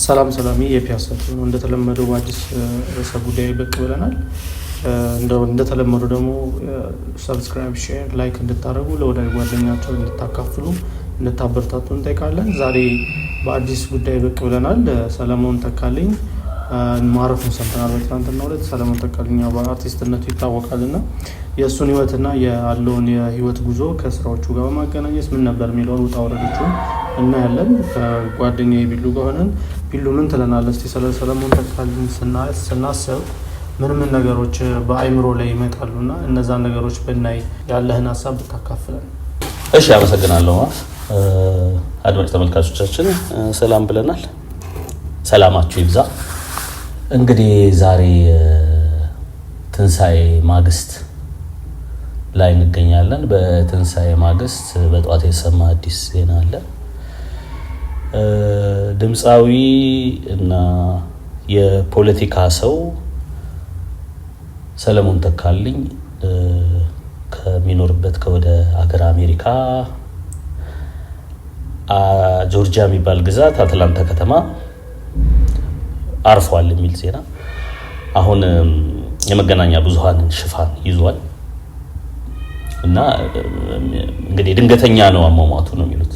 ሰላም የፒያሳችን እንደተለመደው አዲስ ርዕሰ ጉዳይ ብቅ ብለናል። እንደተለመደው ደግሞ ሰብስክራይብ፣ ሼር፣ ላይክ እንድታደርጉ ለወዳጅ ጓደኛችሁ እንድታካፍሉ እንድታበረታቱ እንጠይቃለን። ዛሬ በአዲስ ጉዳይ ብቅ ብለናል። ሰለሞን ተካልኝ ማረፉን ሰምተናል። በትናንትናው ዕለት ሰለሞን ተካልኝ በአርቲስትነቱ ይታወቃልና የእሱን ህይወትና ያለውን የህይወት ጉዞ ከስራዎቹ ጋር በማገናኘት ምን ነበር የሚለውን ውጣ ውረዶቹን እናያለን። ከጓደኛዬ ቢሉ ጋር ሆነን ቢሉ ምን ትለናለህ? እስቲ ስለ ሰለሞን ተካልኝ ስናስብ ምን ነገሮች በአይምሮ ላይ ይመጣሉና እነዛን ነገሮች ብናይ ያለህን ሀሳብ ብታካፍለን። እሺ፣ አመሰግናለሁ። አድማጭ ተመልካቾቻችን ሰላም ብለናል። ሰላማችሁ ይብዛ። እንግዲህ ዛሬ ትንሳኤ ማግስት ላይ እንገኛለን። በትንሳኤ ማግስት በጧት የተሰማ አዲስ ዜና አለ። ድምፃዊ እና የፖለቲካ ሰው ሰለሞን ተካልኝ ከሚኖርበት ከወደ ሀገር አሜሪካ ጆርጂያ የሚባል ግዛት አትላንታ ከተማ አርፏል የሚል ዜና አሁን የመገናኛ ብዙሃንን ሽፋን ይዟል። እና እንግዲህ ድንገተኛ ነው አሟሟቱ ነው የሚሉት።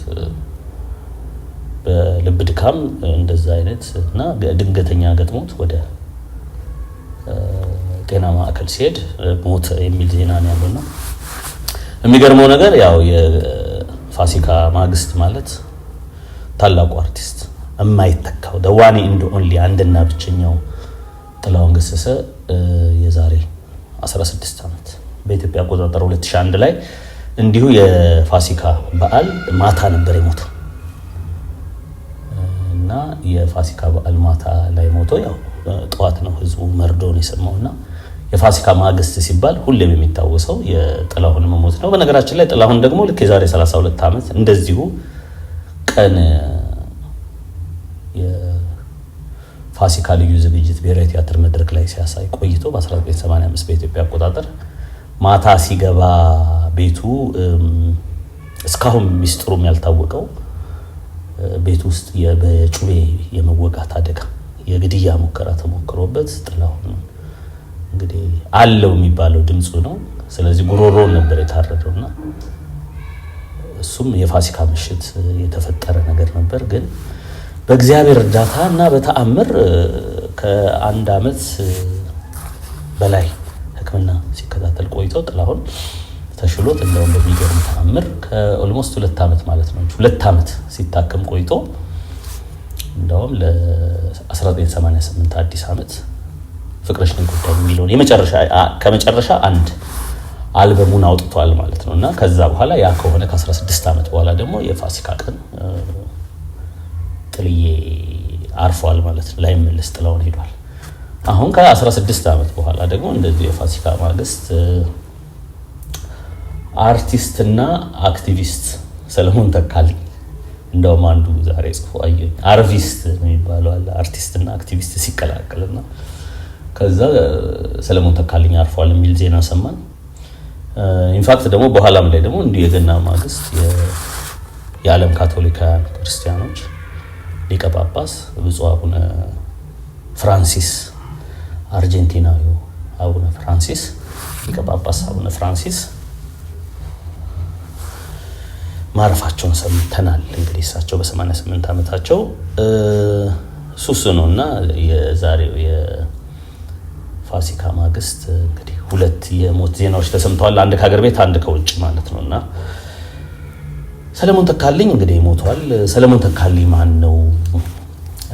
በልብ ድካም እንደዛ አይነት እና ድንገተኛ ገጥሞት ወደ ጤና ማዕከል ሲሄድ ሞት የሚል ዜና ነው ያለውና የሚገርመው ነገር ያው የፋሲካ ማግስት ማለት ታላቁ አርቲስት የማይተካው the one and only አንድና ብቸኛው ጥላሁን ገሰሰ የዛሬ 16 ዓመት በኢትዮጵያ አቆጣጠር 2001 ላይ እንዲሁ የፋሲካ በዓል ማታ ነበር የሞተው እና የፋሲካ በዓል ማታ ላይ ሞቶ ያው ጠዋት ነው ህዝቡ መርዶን የሰማውና የፋሲካ ማግስት ሲባል ሁሌም የሚታወሰው የጥላሁን መሞት ነው። በነገራችን ላይ ጥላሁን ደግሞ ልክ የዛሬ 32 ዓመት እንደዚሁ ቀን የፋሲካ ልዩ ዝግጅት ብሔራዊ ቲያትር መድረክ ላይ ሲያሳይ ቆይቶ በ1985 በኢትዮጵያ አቆጣጠር ማታ ሲገባ ቤቱ እስካሁን ሚስጥሩም ያልታወቀው ቤት ውስጥ በጩቤ የመወጋት አደጋ የግድያ ሙከራ ተሞክሮበት ጥላሁን እንግዲህ አለው የሚባለው ድምፁ ነው። ስለዚህ ጉሮሮን ነበር የታረደውና እሱም የፋሲካ ምሽት የተፈጠረ ነገር ነበር። ግን በእግዚአብሔር እርዳታ እና በተአምር ከአንድ ዓመት በላይ ሕክምና ሲከታተል ቆይተው ጥላሁን ተሽሎት እንደውም በሚገርም ተአምር ከኦልሞስት 2 ዓመት ማለት ነው 2 ዓመት ሲታከም ቆይቶ እንደውም ለ1988 አዲስ ዓመት ፍቅረሽ ነው ጉዳይ የሚለውን ከመጨረሻ አንድ አልበሙን አውጥቷል ማለት ነውና ከዛ በኋላ ያ ከሆነ ከ16 ዓመት በኋላ ደግሞ የፋሲካ ቀን ጥልዬ አርፏል ማለት ነው። ላይመለስ ጥላውን ሄዷል። አሁን ከ16 ዓመት በኋላ ደግሞ እንደዚህ የፋሲካ ማግስት አርቲስትና አክቲቪስት ሰለሞን ተካልኝ እንደውም አንዱ ዛሬ ጽፎ አየኝ አርቲስት ነው የሚባለው አለ አርቲስትና አክቲቪስት ሲቀላቀልና ከዛ ሰለሞን ተካልኝ አርፏል የሚል ዜና ሰማን። ኢንፋክት ደግሞ በኋላም ላይ ደግሞ እንዲሁ የገና ማግስት የዓለም ካቶሊካውያን ክርስቲያኖች ሊቀ ጳጳስ ብፁዕ አቡነ ፍራንሲስ አርጀንቲናዊው አቡነ ፍራንሲስ ሊቀ ጳጳስ አቡነ ፍራንሲስ ማረፋቸውን ሰምተናል። እንግዲህ እሳቸው በ88 ዓመታቸው ሱስ ነውና የዛሬው የፋሲካ ማግስት እንግዲህ 2 የሞት ዜናዎች ተሰምተዋል። አንድ ከሀገር ቤት አንድ ከውጭ ማለት ነውና ሰለሞን ተካልኝ እንግዲህ ሞቷል። ሰለሞን ተካልኝ ማን ነው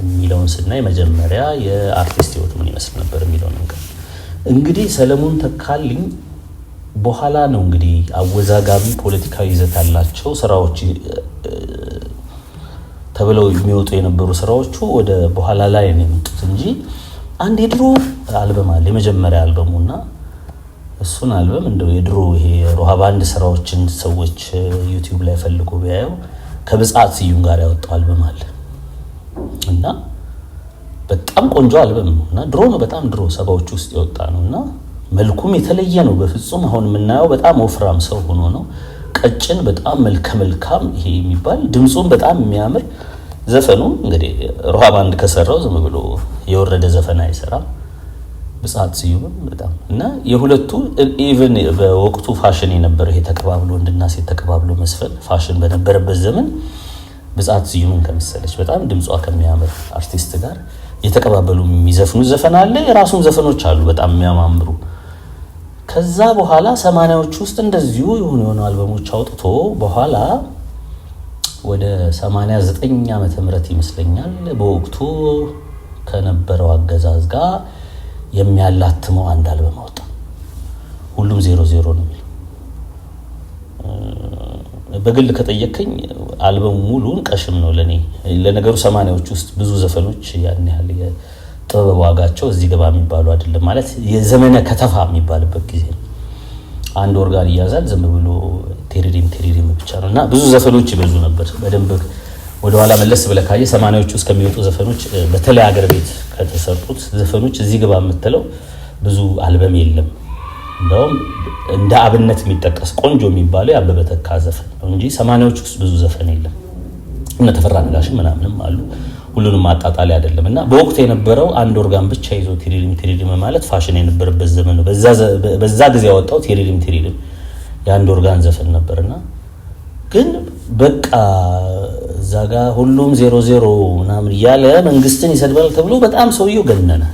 የሚለውን ስናይ መጀመሪያ የአርቲስት ህይወት ምን ይመስል ነበር የሚለውን እንግዲህ ሰለሞን ተካልኝ በኋላ ነው እንግዲህ አወዛጋቢ ፖለቲካዊ ይዘት ያላቸው ስራዎች ተብለው የሚወጡ የነበሩ ስራዎቹ ወደ በኋላ ላይ ነው የመጡት እንጂ አንድ የድሮ አልበም አለ የመጀመሪያ አልበሙና እሱን አልበም እንደው የድሮ ይሄ ሮሃ ባንድ ስራዎችን ሰዎች ዩቲዩብ ላይ ፈልጎ ቢያዩ ከብጻት ስዩም ጋር ያወጣው አልበም አለ እና በጣም ቆንጆ አልበም ነውና ድሮ ነው በጣም ድሮ 70ዎች ውስጥ የወጣ ነውና መልኩም የተለየ ነው በፍጹም። አሁን የምናየው በጣም ወፍራም ሰው ሆኖ ነው ቀጭን በጣም መልካም ይሄ የሚባል ድምጹም በጣም የሚያምር ዘፈኑ እንግዲህ ሮሃ ባንድ ከሰራው ዝም ብሎ የወረደ ዘፈን አይሰራም። ብጻት ስዩም በጣም እና የሁለቱ ኢቭን በወቅቱ ፋሽን የነበረ ይሄ ተቀባብሎ ወንድና ሴት ተቀባብሎ መስፈን ፋሽን በነበረበት ዘመን ብጻት ስዩምን ከመሰለች በጣም ድምጿ ከሚያምር አርቲስት ጋር የተቀባበሉ የሚዘፍኑ ዘፈን አለ። የራሱን ዘፈኖች አሉ በጣም የሚያማምሩ። ከዛ በኋላ 80ዎቹ ውስጥ እንደዚሁ የሆኑ አልበሞች አውጥቶ በኋላ ወደ 89 ዓመተ ምህረት ይመስለኛል በወቅቱ ከነበረው አገዛዝ ጋር የሚያላትመው አንድ አልበም አወጣ። ሁሉም 00 ነው የሚለው። በግል ከጠየቀኝ አልበሙ ሙሉን ቀሽም ነው ለኔ። ለነገሩ 80ዎች ውስጥ ብዙ ዘፈኖች ያን ያህል የጥበብ ዋጋቸው እዚህ ገባ የሚባሉ አይደለም። ማለት የዘመነ ከተፋ የሚባልበት ጊዜ ነው። አንድ ኦርጋን ይያዛል ዝም ብሎ ቴሪሪም ብቻ ነውና ብዙ ዘፈኖች ይበዙ ነበር። በደንብ ወደ ኋላ መለስ ብለህ ካየ 80ዎች ውስጥ ከሚወጡ ዘፈኖች በተለይ ሀገር ቤት ከተሰሩት ዘፈኖች እዚህ ገባ የምትለው ብዙ አልበም የለም። እንደውም እንደ አብነት የሚጠቀስ ቆንጆ የሚባለው የአበበ ተካ ዘፈን ነው እንጂ 80ዎች ውስጥ ብዙ ዘፈን የለም። እና ተፈራ ነጋሽ ምናምንም አሉ። ሁሉንም ማጣጣል አይደለምና በወቅቱ የነበረው አንድ ኦርጋን ብቻ ይዞ ቴሪሪም ማለት ፋሽን የነበረበት ዘመን ነው። በዛ ጊዜ ያወጣው ቴሪሪም የአንድ ኦርጋን ዘፈን ነበርና ግን በቃ እዛ ጋር ሁሉም 00 ምናምን ያለ መንግስትን ይሰድባል ተብሎ በጣም ሰውየው ገነነ።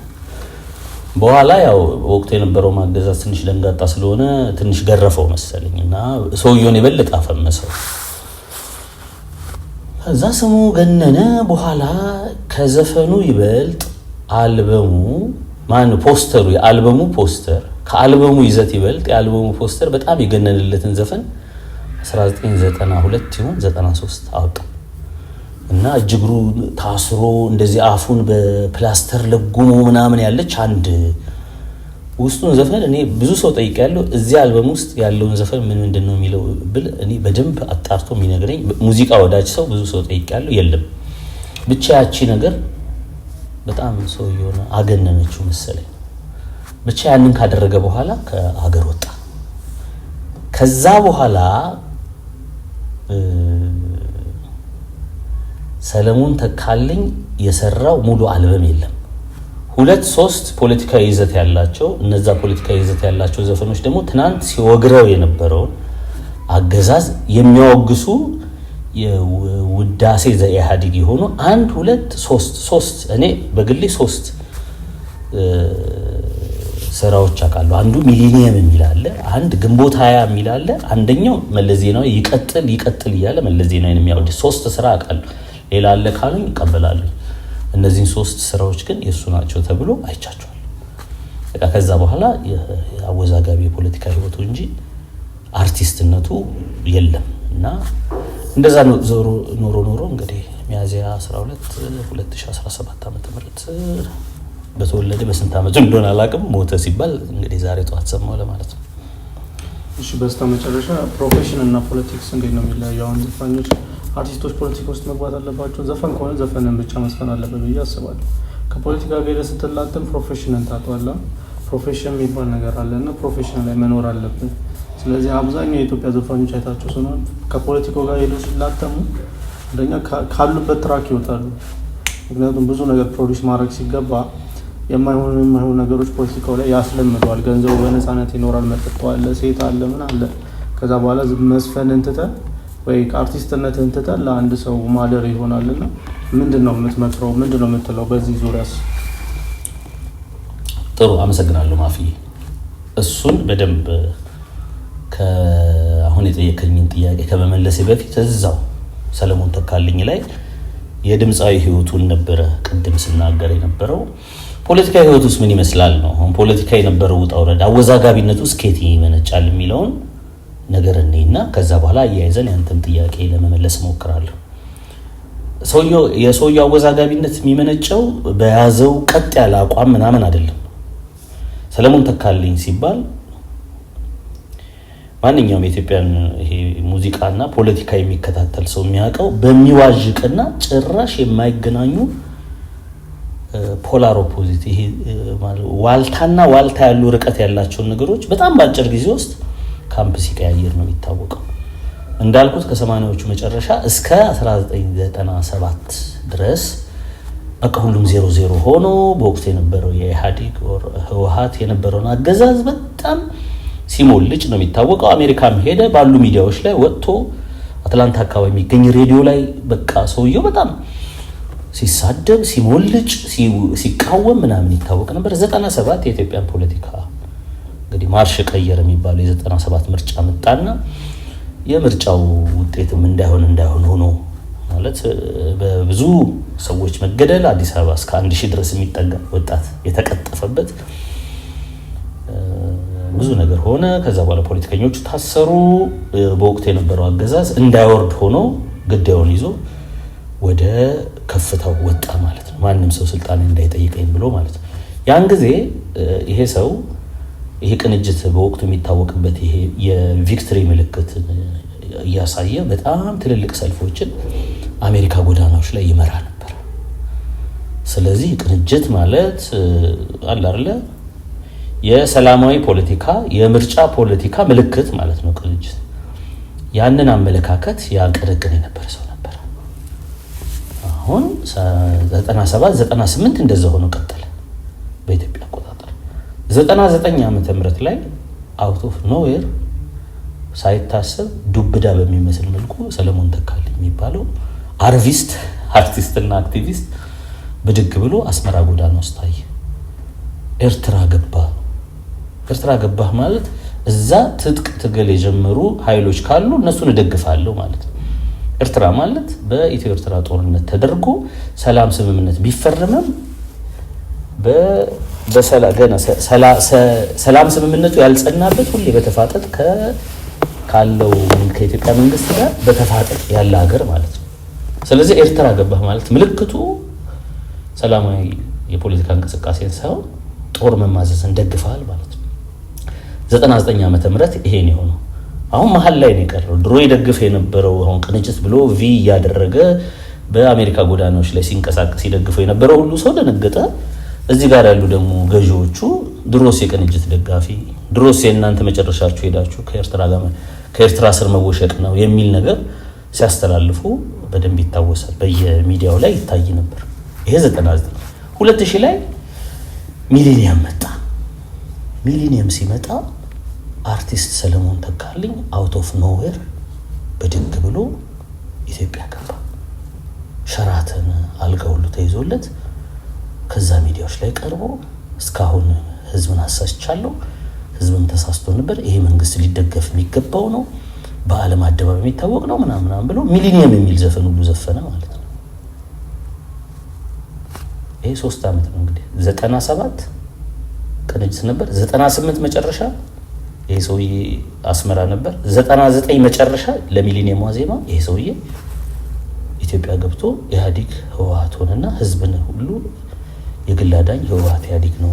በኋላ ያው ወቅቱ የነበረው ማገዛዝ ትንሽ ደንጋጣ ስለሆነ ትንሽ ገረፈው መሰለኝና ሰውየውን የበለጠ አፈመሰው። ከዛ ስሙ ገነነ። በኋላ ከዘፈኑ ይበልጥ አልበሙ ፖስተሩ የአልበሙ ፖስተር ከአልበሙ ይዘት ይበልጥ የአልበሙ ፖስተር በጣም የገነነለትን ዘፈን 1992 ይሁን 93 አወጣ እና እጅግሩ ታስሮ እንደዚህ አፉን በፕላስተር ለጉሞ ምናምን ያለች አንድ ውስጡን ዘፈን እኔ ብዙ ሰው ጠይቄያለሁ። እዚህ አልበም ውስጥ ያለውን ዘፈን ምንድነው የሚለው ብል እኔ በደንብ አጣርቶ የሚነግረኝ ሙዚቃ ወዳጅ ሰው ብዙ ሰው ጠይቄያለሁ። የለም ብቻ ያቺ ነገር በጣም ሰው የሆነ አገነነችው መሰለኝ። ብቻ ያንን ካደረገ በኋላ ከሀገር ወጣ። ከዛ በኋላ ሰለሞን ተካልኝ የሰራው ሙሉ አልበም የለም። 2-3 ፖለቲካዊ ይዘት ያላቸው እነዛ ፖለቲካዊ ይዘት ያላቸው ዘፈኖች ደግሞ ትናንት ሲወግረው የነበረው አገዛዝ የሚያወግሱ የውዳሴ ዘኢህአዴግ የሆኑ 1-2-3 እኔ በግሌ 3 ስራዎች አውቃለሁ። አንዱ ሚሊኒየም የሚል አለ፣ አንድ ግንቦት 20 የሚል አለ፣ አንደኛው መለስ ዜናዊ ይቀጥል እያለ መለስ ዜናዊን የሚያወድስ 3 ስራ አውቃለሁ። ሌላ አለ ካሉኝ እቀበላለሁ። እነዚህን 3 ስራዎች ግን የሱ ናቸው ተብሎ አይቻቸዋል። በቃ ከዛ በኋላ የአወዛጋቢ የፖለቲካ ህይወቱ እንጂ አርቲስትነቱ የለም እና እንደዛ ነው ኖሮ እንግዲህ ሚያዝያ 12 2017 ዓ.ም በተወለደ በስንት ዓመቱ እንደሆነ አላውቅም ሞተ ሲባል እንግዲህ ዛሬ ጧት ሰማሁ ለማለት ነው። እሺ በስተመጨረሻ ፕሮፌሽን እና ፖለቲክስ እንዴት ነው የሚለያየው? አሁን ዘፋኞች አርቲስቶች ፖለቲካ ውስጥ መግባት አለባቸው። ዘፈን ከሆነ ዘፈንን ብቻ መስፈን አለበት ብዬ አስባለሁ። ከፖለቲካ ጋር ስትላተም ፕሮፌሽንን ታጣዋለህ። ፕሮፌሽን የሚባል ነገር አለና ፕሮፌሽን ላይ መኖር አለብን። ስለዚህ አብዛኛው የኢትዮጵያ ዘፋኞች አይታቸው ስለሆነ ከፖለቲካው ጋር ሄደው ሲላተሙ እንደኛ ካሉበት ትራክ ይወጣሉ። ምክንያቱም ብዙ ነገር ፕሮዲዩስ ማድረግ ሲገባ የማይሆኑ ነገሮች ፖለቲካው ላይ ያስለምደዋል። ገንዘቡ በነፃነት ይኖራል፣ መጠጥ አለ፣ ሴት አለ፣ ምን አለ። ከዛ በኋላ መስፈንን ትተን ወይ አርቲስትነትን ትተን ለአንድ ሰው ማደር ይሆናልና ምንድነው የምትመክረው? ምንድነው የምትለው በዚህ ዙሪያስ? ጥሩ አመሰግናለሁ ማፊ። እሱን በደንብ አሁን የጠየቀኝን ጥያቄ ከመመለሴ በፊት እዛው ሰለሞን ተካልኝ ላይ የድምጻዊ ህይወቱን ነበረ ቅድም ስናገር የነበረው። ፖለቲካዊ ህይወቱስ ምን ይመስላል ነው። አሁን ፖለቲካ የነበረው ውጣ ውረድ አወዛጋቢነቱ ስኬት ይመነጫል የሚለውን ነገር እኔና ከዛ በኋላ ያይዘን ያንተን ጥያቄ ለመመለስ ሞክራለሁ። የሰውየው አወዛጋቢነት የሚመነጨው በያዘው ቀጥ ያለ አቋም ምናምን አይደለም። ሰለሞን ተካልኝ ሲባል ማንኛውም የኢትዮጵያን ይሄ ሙዚቃና ፖለቲካ የሚከታተል ሰው የሚያውቀው በሚዋዥቅና ጭራሽ የማይገናኙ ፖላር ኦፖዚት ይሄ ዋልታና ዋልታ ያሉ ርቀት ያላቸው ነገሮች በጣም ባጭር ጊዜ ውስጥ ካምፕ ሲቀያየር ነው የሚታወቀው። እንዳልኩት ከ80ዎቹ መጨረሻ እስከ 1997 ድረስ በቃ ሁሉም 0-0 ሆኖ በወቅቱ የነበረው የኢህአዴግ ህወሓት የነበረውን አገዛዝ በጣም ሲሞልጭ ነው የሚታወቀው። አሜሪካም ሄደ ባሉ ሚዲያዎች ላይ ወጥቶ አትላንታ አካባቢ የሚገኝ ሬዲዮ ላይ በቃ ሰውየው በጣም ሲሳደብ ሲሞልጭ ሲቃወም ምናምን ይታወቅ ነበር። 97 የኢትዮጵያን ፖለቲካ እንግዲህ ማርሽ ቀየረ የሚባለው የ97 ምርጫ መጣና የምርጫው ውጤትም እንዳይሆን ሆኖ ማለት በብዙ ሰዎች መገደል አዲስ አበባ እስከ 1000 ድረስ የሚጠጋ ወጣት የተቀጠፈበት ብዙ ነገር ሆነ። ከዛ በኋላ ፖለቲከኞቹ ታሰሩ። በወቅቱ የነበረው አገዛዝ እንዳይወርድ ሆኖ ግዳዩን ይዞ ወደ ከፍታው ወጣ ማለት ነው። ማንም ሰው ስልጣን እንዳይጠይቀኝ ብሎ ማለት ነው። ያን ጊዜ ይሄ ቅንጅት በወቅቱ የሚታወቅበት ይሄ የቪክትሪ ምልክት እያሳየ በጣም ትልልቅ ሰልፎችን አሜሪካ ጎዳናዎች ላይ ይመራ ነበር። ስለዚህ ቅንጅት ማለት አለ አይደለ የሰላማዊ ፖለቲካ የምርጫ ፖለቲካ ምልክት ማለት ነው። ቅንጅት ያንን አመለካከት ያቀረቅን የነበረ ሰው ነበር። አሁን 97 98 እንደዛ ሆኖ ቀጠለ በኢትዮጵያ አቆጣጠር። 99 ዓመተ ምህረት ላይ አውት ኦፍ ኖዌር ሳይታሰብ ዱብዳ በሚመስል መልኩ ሰለሞን ተካልኝ የሚባለው አርቲስትና አክቲቪስት ብድግ ብሎ አስመራ ጎዳና ውስጥ ታየ። ኤርትራ ገባህ ማለት እዛ ትጥቅ ትግል የጀመሩ ኃይሎች ካሉ እነሱን እደግፋለሁ ማለት ነው። ኤርትራ ማለት በኢትዮ ኤርትራ ጦርነት ተደርጎ ሰላም ስምምነት ቢፈረምም ሰላም ስምምነቱ ያልጸናበት ሁሌ በተፋጠጥ ካለው ከኢትዮጵያ መንግስት ጋር በተፋጠጥ ያለ ሀገር ማለት ነው። ስለዚህ ኤርትራ ገባህ ማለት ምልክቱ ሰላማዊ የፖለቲካ እንቅስቃሴን ሳይሆን ጦር መማዘዝን ደግፈሃል ማለት ነው። 99 ዓመተ ምህረት ይሄን የሆነው አሁን መሀል ላይ ነው የቀረው። ድሮ ይደግፍ የነበረው አሁን ቅንጅት ብሎ ቪ እያደረገ በአሜሪካ ጎዳናዎች ላይ ሲንቀሳቀስ ይደግፈው የነበረው ሁሉ ሰው ደነገጠ። እዚህ ጋር ያሉ ደግሞ ገዢዎቹ ድሮስ የቅንጅት ደጋፊ ድሮስ የእናንተ መጨረሻችሁ ሄዳችሁ ከኤርትራ ስር መወሸቅ ነው የሚል ነገር ሲያስተላልፉ በደንብ ይታወሳል። በየሚዲያው ላይ ይታይ ነበር። ይሄ 99 2000 ላይ ሚሊኒየም መጣ። ሚሊኒየም ሲመጣ አርቲስት ሰለሞን ተካልኝ አውት ኦፍ ኖዌር በድግ ብሎ ኢትዮጵያ ገባ። ሸራተን አልጋ ሁሉ ተይዞለት ከዛ ሚዲያዎች ላይ ቀርቦ እስካሁን ህዝብን አሳስቻለሁ፣ ህዝብም ተሳስቶ ነበር፣ ይሄ መንግስት ሊደገፍ የሚገባው ነው፣ በዓለም አደባባይ የሚታወቅ ነው ምናምን ብሎ ሚሊኒየም የሚል ዘፈን ሁሉ ዘፈነ ማለት ነው። ይሄ 3 ዓመት ነው እንግዲህ 97 ቅንጅት ነበር። 98 መጨረሻ ይሄ ሰውዬ አስመራ ነበር። 99 መጨረሻ ለሚሊኒየም ዋዜማ ይሄ ሰውዬ ኢትዮጵያ ገብቶ ኢህአዴግ ህወሓት ሆነና ህዝብን ሁሉ የግል አዳኝ ህወሓት ኢህአዴግ ነው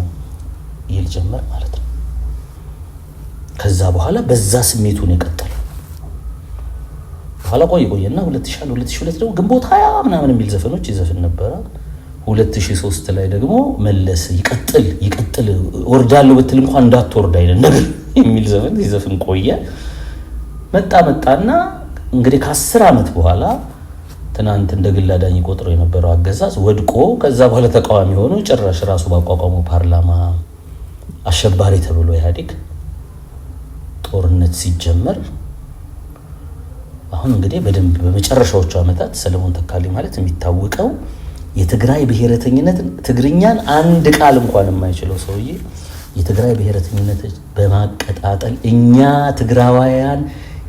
ይል ጀመር ማለት ነው። ከዛ በኋላ በዛ ስሜቱን የቀጠለ በኋላ ቆየና 2002 ደግሞ ግንቦት 20 ምናምን የሚል ዘፈኖች ይዘፍን ነበር። 2003 ላይ ደግሞ መለስ ይቀጥል ወርዳለሁ ብትል እንኳን እንዳትወርድ አይደል ነገር የሚል ዘፈን ይዘፍን ቆየ። መጣና እንግዲህ ከ10 ዓመት በኋላ ትናንት እንደ ግል አዳኝ ቆጥረው የነበረው አገዛዝ ወድቆ ከዛ በኋላ ተቃዋሚ ሆኖ ጭራሽ ራሱ ባቋቋመው ፓርላማ አሸባሪ ተብሎ ኢህአዴግ ጦርነት ሲጀመር አሁን እንግዲህ በደንብ በመጨረሻዎቹ ዓመታት ሰለሞን ተካልኝ ማለት የሚታወቀው የትግራይ ብሔረተኝነትን ትግርኛን አንድ ቃል እንኳን የማይችለው ሰውዬ የትግራይ ብሔረተኝነት በማቀጣጠል እኛ ትግራዋያን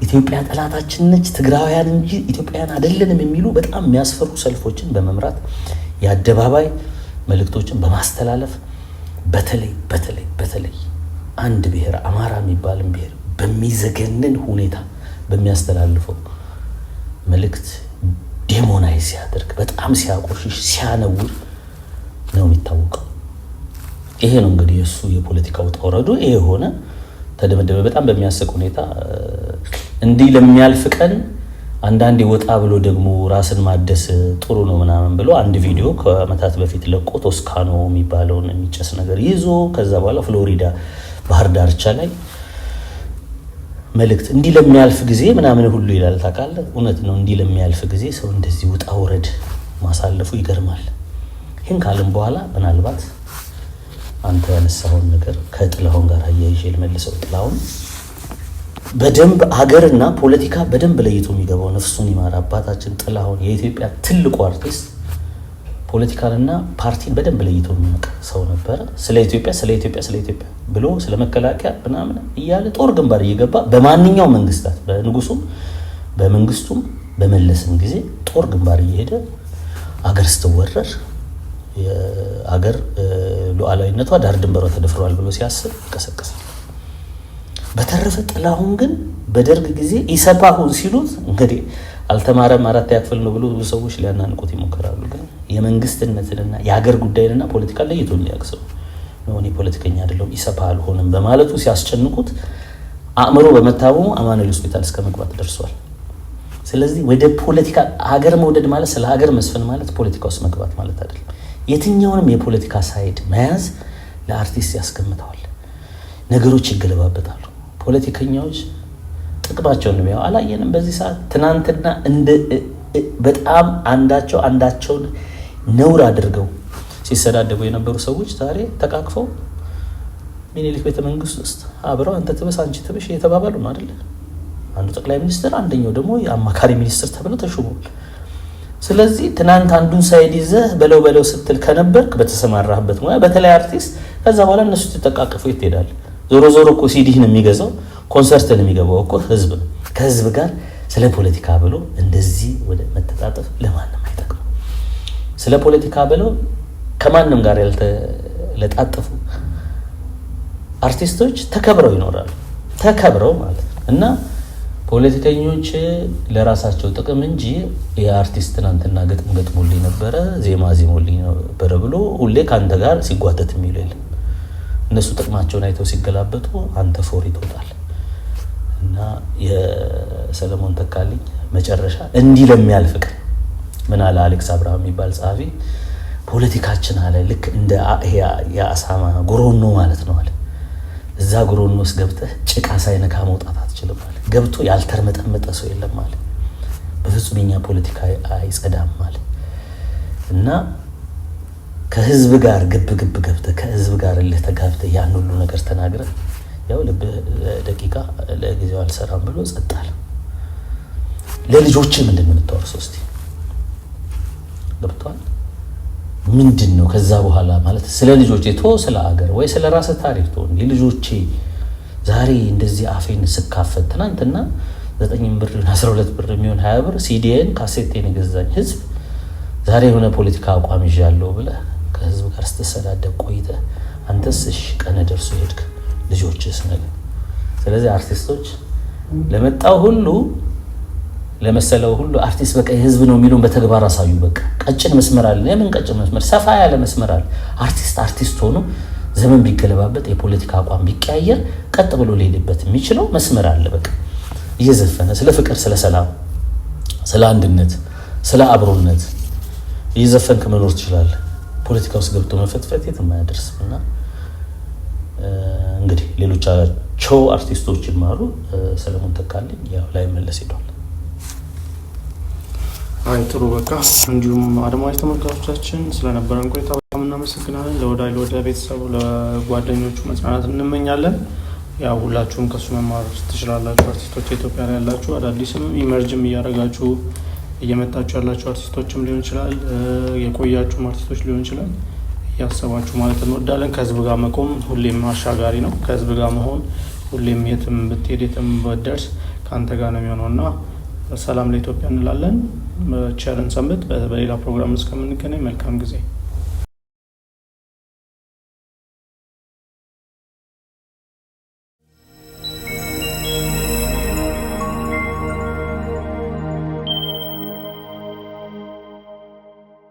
ኢትዮጵያ ጠላታችን ነች ትግራዋያን እንጂ ኢትዮጵያውያን አይደለንም የሚሉ በጣም የሚያስፈሩ ሰልፎችን በመምራት የአደባባይ መልእክቶችን በማስተላለፍ በተለይ አንድ ብሔር አማራ የሚባልን ብሔር በሚዘገንን ሁኔታ በሚያስተላልፈው መልእክት ዴሞናይዝ ሲያደርግ በጣም ሲያቆሽሽ ሲያነውር ነው የሚታወቀው። ይሄ ነው እንግዲህ እሱ የፖለቲካው ተወረዱ ይሄ ሆነ ተደመደመ። በጣም በሚያስቅ ሁኔታ እንዲህ ለሚያልፍ ቀን አንዳንዴ ወጣ ብሎ ደግሞ ራስን ማደስ ጥሩ ነው ምናምን ብሎ አንድ ቪዲዮ ከአመታት በፊት ለቆ ቶስካኖ የሚባለውን የሚጨስ ነገር ይዞ ከዛ በኋላ ፍሎሪዳ ባህር ዳርቻ ላይ መልእክት እንዲህ ለሚያልፍ ጊዜ ምናምን ሁሉ ይላል ታውቃለህ። እውነት ነው። እንዲህ ለሚያልፍ ጊዜ ሰው እንደዚህ ውጣ ውረድ ማሳለፉ ይገርማል። ይህን ካለም በኋላ ምናልባት አንተ ያነሳውን ነገር ከጥላሁን ጋር አያይዤ ልመልሰው። ጥላሁን በደንብ ሀገርና ፖለቲካ በደንብ ለይቶ የሚገባው ነፍሱን ይማር አባታችን ጥላሁን የኢትዮጵያ ትልቁ አርቲስት ፖለቲካልና ፓርቲን በደንብ ለይቶ የሚያውቅ ሰው ነበረ። ስለ ኢትዮጵያ ብሎ ስለ መከላከያ ምናምን እያለ ጦር ግንባር እየገባ በማንኛውም መንግስታት በንጉሱም በመንግስቱም በመለስም ጊዜ ጦር ግንባር እየሄደ አገር ስትወረር የአገር ሉዓላዊነቷ ዳር ድንበሯ ተደፍሯል ብሎ ሲያስብ ይቀሰቀሳል። በተረፈ ጥላሁን ግን በደርግ ጊዜ ኢሰፓሁን ሲሉት እንግዲህ አልተማረም 4ኛ ክፍል ነው ብሎ ብዙ ሰዎች ሊያናንቁት ይሞክራሉ። ግን የመንግስትነትንና የሀገር ጉዳይንና ፖለቲካ ለይቶ የሚያውቅ ሰው ነው። እኔ ፖለቲከኛ አይደለሁም ኢሰፓ አልሆንም በማለቱ ሲያስጨንቁት አእምሮ በመታመሙ አማኑኤል ሆስፒታል እስከ መግባት ደርሷል። ስለዚህ ወደ ፖለቲካ ሀገር መውደድ ማለት ስለ ሀገር መስፈን ማለት ፖለቲካ ውስጥ መግባት ማለት አይደለም። የትኛውንም የፖለቲካ ሳይድ መያዝ ለአርቲስት ያስቀምጠዋል። ነገሮች ይገለባበጣሉ። ፖለቲከኛዎች ጥቅማቸውን ነው አላየንም። በዚህ ሰዓት ትናንትና በጣም አንዳቸውን ነውር አድርገው ሲሰዳደቡ የነበሩ ሰዎች ዛሬ ተቃቅፈው ሚኒሊክ ቤተመንግስት ውስጥ አብረው አንተ ትበስ አንቺ ትበሽ እየተባባሉ ነው አይደል? አንዱ ጠቅላይ ሚኒስትር አንደኛው ደግሞ የአማካሪ ሚኒስትር ተብለው ተሾመዋል። ስለዚህ ትናንት አንዱን ሳይድ ይዘህ በለው ስትል ከነበርክ በተሰማራህበት ሙያ በተለይ አርቲስት ከዛ በኋላ እነሱ ተጠቃቅፈው ይሄዳል። ዞሮ እኮ ሲዲህን የሚገዛው ኮንሰርትን የሚገባው እኮ ህዝብ ነው። ከህዝብ ጋር ስለ ፖለቲካ ብሎ እንደዚህ ወደ መተጣጠፍ ለማንም አይጠቅም። ስለ ፖለቲካ ብለው ከማንም ጋር ያልተለጣጠፉ አርቲስቶች ተከብረው ይኖራሉ። ተከብረው ማለት እና ፖለቲከኞች ለራሳቸው ጥቅም እንጂ የአርቲስት ትናንትና ግጥም ገጥሞልኝ ነበረ ዜማ ዜሞልኝ ነበረ ብሎ ሁሌ ካንተ ጋር ሲጓተት የሚሉ የለም። እነሱ ጥቅማቸውን አይተው ሲገላበጡ አንተ ፎሪ ትወጣለህ። እና የሰለሞን ተካልኝ መጨረሻ እንዲህ ለሚያልፍ ቀን ምን አለ አሌክስ አብርሃም የሚባል ጸሐፊ ፖለቲካችን አለ ልክ እንደ የአሳማ ጉሮኖ ማለት ነው አለ። እዛ ጉሮኖ ውስጥ ገብተህ ጭቃ ሳይነካ መውጣት አትችልም አለ። ገብቶ ያልተርመጠመጠ ሰው የለም አለ። በፍጹም የኛ ፖለቲካ አይጸዳም አለ። እና ከህዝብ ጋር ግብ ገብተህ ከህዝብ ጋር እልህ ተጋብተህ ያን ሁሉ ነገር ተናግረህ ያው ደቂቃ ለጊዜው አልሰራም ብሎ ጸጣል። ለልጆች ምንድነው የምታወርሰው? እስቲ ገብቷል? ምንድነው ከዛ በኋላ ማለት ስለ ልጆቼ ስለ ሀገር ወይ ስለ ራስ ታሪክ ልጆቼ ዛሬ እንደዚህ አፌን ስካፈት ትናንትና 9 ብር 12 ብር የሚሆን 20 ብር ሲዲኤን ካሴቴን የገዛኝ ህዝብ ዛሬ የሆነ ፖለቲካ አቋም ይዣለሁ ብለህ ከህዝብ ጋር ስትሰዳደብ ቆይተህ አንተስ እሺ ቀነ ደርሶ ሄድክ ልጆችስ ነገ። ስለዚህ አርቲስቶች ለመጣው ሁሉ ለመሰለው ሁሉ አርቲስት በቃ የህዝብ ነው የሚሉን በተግባር አሳዩ። በቃ ቀጭን መስመር አለ። የምን ቀጭን መስመር? ሰፋ ያለ መስመር አለ። አርቲስት ሆኖ ዘመን ቢገለባበት የፖለቲካ አቋም ቢቀያየር ቀጥ ብሎ ሊሄድበት የሚችለው መስመር አለ። በቃ እየዘፈነ ስለ ፍቅር፣ ስለ ሰላም፣ ስለ አንድነት፣ ስለ አብሮነት እየዘፈንክ መኖር ትችላለህ። ፖለቲካ ውስጥ ገብቶ መፈትፈት የትም አያደርስምና እንግዲህ ሌሎቻቸው አርቲስቶች ይማሩ። ሰለሞን ተካልኝ ያው ላይ መለስ ሄዷል። አይ ጥሩ በቃ እንዲሁም አድማጭ ተመልካቾቻችን ስለነበረን ቆይታ በጣም እናመሰግናለን። ለወዳጅ ቤተሰቡ ለጓደኞቹ መጽናናት እንመኛለን። ያው ሁላችሁም ከሱ መማር ትችላላችሁ። አርቲስቶች ኢትዮጵያ ላይ ያላችሁ አዳዲስም ኢመርጅም እያደረጋችሁ እየመጣችሁ ያላችሁ አርቲስቶችም ሊሆን ይችላል፣ የቆያችሁም አርቲስቶች ሊሆን ይችላል ያሰባችሁ ማለት እንወዳለን። ከህዝብ ጋር መቆም ሁሌም አሻጋሪ ነው። ከህዝብ ጋር መሆን ሁሌም የትም ብትሄድ የትም ብትደርስ ከአንተ ጋር ነው የሚሆነውና ሰላም ለኢትዮጵያ እንላለን። ቸርን ሰንብት። በሌላ ፕሮግራም እስከምንገናኝ መልካም ጊዜ